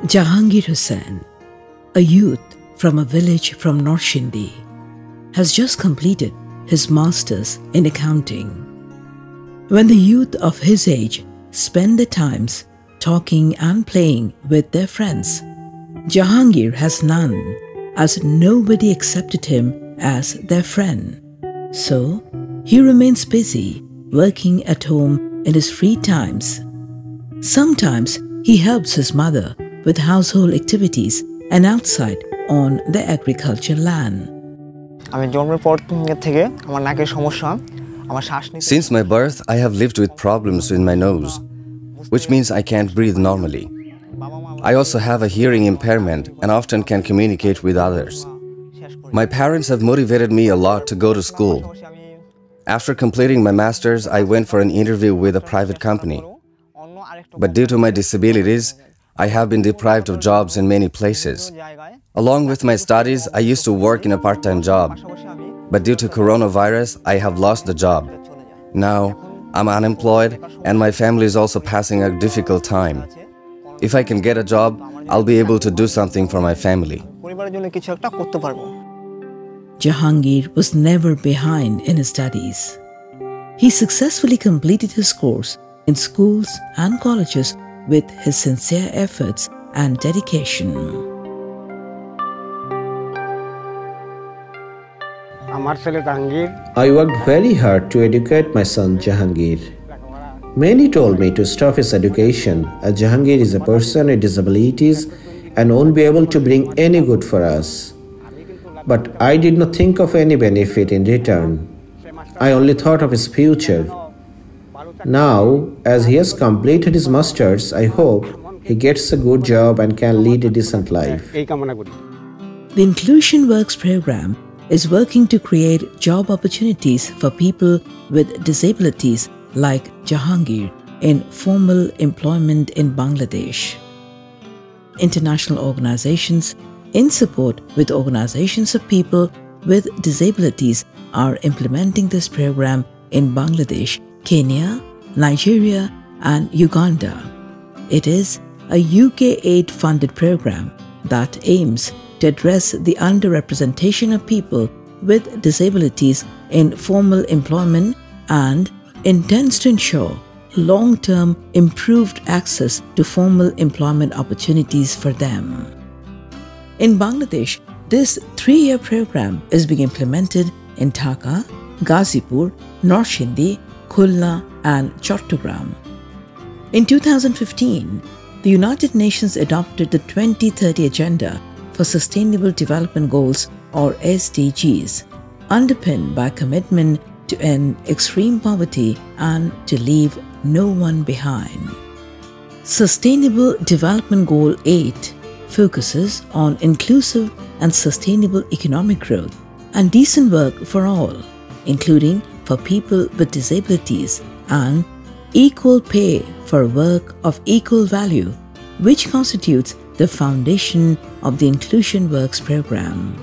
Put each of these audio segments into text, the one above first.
Jahangir Hussain, a youth from a village from Norshindi, has just completed his master's in accounting. When the youth of his age spend their times talking and playing with their friends, Jahangir has none, as nobody accepted him as their friend. So, he remains busy working at home in his free times. Sometimes he helps his mother with household activities and outside on the agricultural land. Since my birth, I have lived with problems with my nose, which means I can't breathe normally. I also have a hearing impairment and often can communicate with others. My parents have motivated me a lot to go to school. After completing my master's, I went for an interview with a private company. But due to my disabilities, I have been deprived of jobs in many places. Along with my studies, I used to work in a part-time job. But due to coronavirus, I have lost the job. Now, I'm unemployed and my family is also passing a difficult time. If I can get a job, I'll be able to do something for my family. Jahangir was never behind in his studies. He successfully completed his course in schools and colleges with his sincere efforts and dedication. I worked very hard to educate my son Jahangir. Many told me to stop his education as Jahangir is a person with disabilities and won't be able to bring any good for us. But I did not think of any benefit in return. I only thought of his future. Now, as he has completed his master's, I hope he gets a good job and can lead a decent life. The Inclusion Works program is working to create job opportunities for people with disabilities like Jahangir in formal employment in Bangladesh. International organizations in support with organizations of people with disabilities are implementing this program in Bangladesh, Kenya, Nigeria, and Uganda. It is a UK aid-funded program that aims to address the underrepresentation of people with disabilities in formal employment and intends to ensure long-term improved access to formal employment opportunities for them. In Bangladesh, this 3-year program is being implemented in Dhaka, Ghazipur, Norshindi, Khulna, and Chattogram. In 2015, the United Nations adopted the 2030 Agenda for Sustainable Development Goals, or SDGs, underpinned by a commitment to end extreme poverty and to leave no one behind. Sustainable Development Goal 8 focuses on inclusive and sustainable economic growth and decent work for all, including for people with disabilities, and equal pay for work of equal value, which constitutes the foundation of the Inclusion Works program.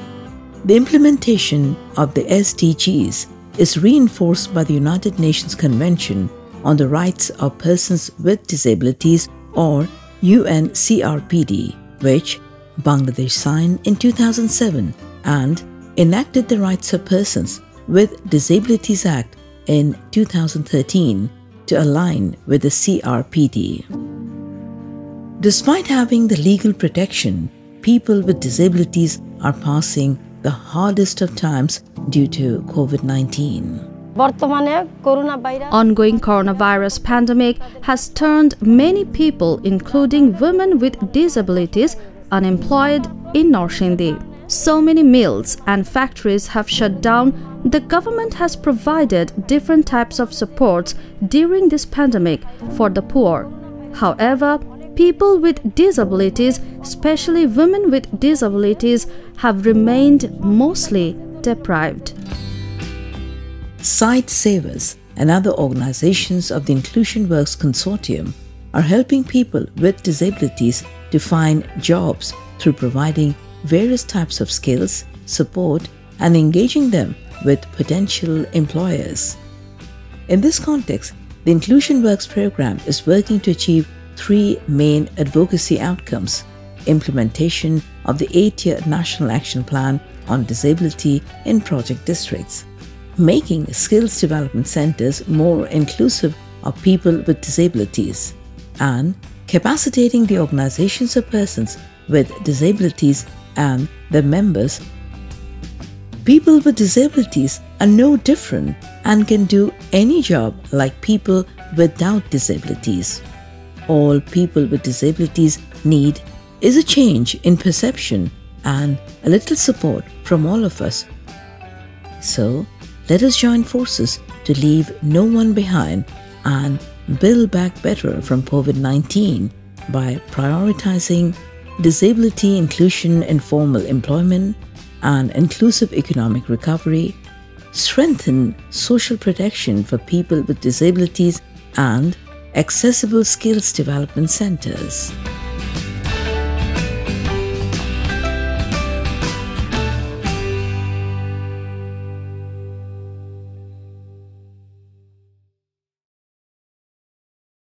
The implementation of the SDGs is reinforced by the United Nations Convention on the Rights of Persons with Disabilities, or UNCRPD, which Bangladesh signed in 2007 and enacted the Rights of Persons with Disabilities Act in 2013 to align with the CRPD. Despite having the legal protection, people with disabilities are passing the hardest of times due to COVID-19. Ongoing coronavirus pandemic has turned many people, including women with disabilities, unemployed in Norshindi. So many mills and factories have shut down. The government has provided different types of supports during this pandemic for the poor. However, people with disabilities, especially women with disabilities, have remained mostly deprived. Site Savers and other organizations of the Inclusion Works Consortium are helping people with disabilities to find jobs through providing various types of skills, support, and engaging them with potential employers. In this context, the Inclusion Works program is working to achieve 3 main advocacy outcomes: implementation of the 8-year National Action Plan on Disability in project districts, making skills development centers more inclusive of people with disabilities, and capacitating the organizations of persons with disabilities and their members. People with disabilities are no different and can do any job like people without disabilities. All people with disabilities need is a change in perception and a little support from all of us. So, let us join forces to leave no one behind and build back better from COVID-19 by prioritizing disability inclusion in formal employment and inclusive economic recovery, strengthen social protection for people with disabilities, and accessible skills development centers.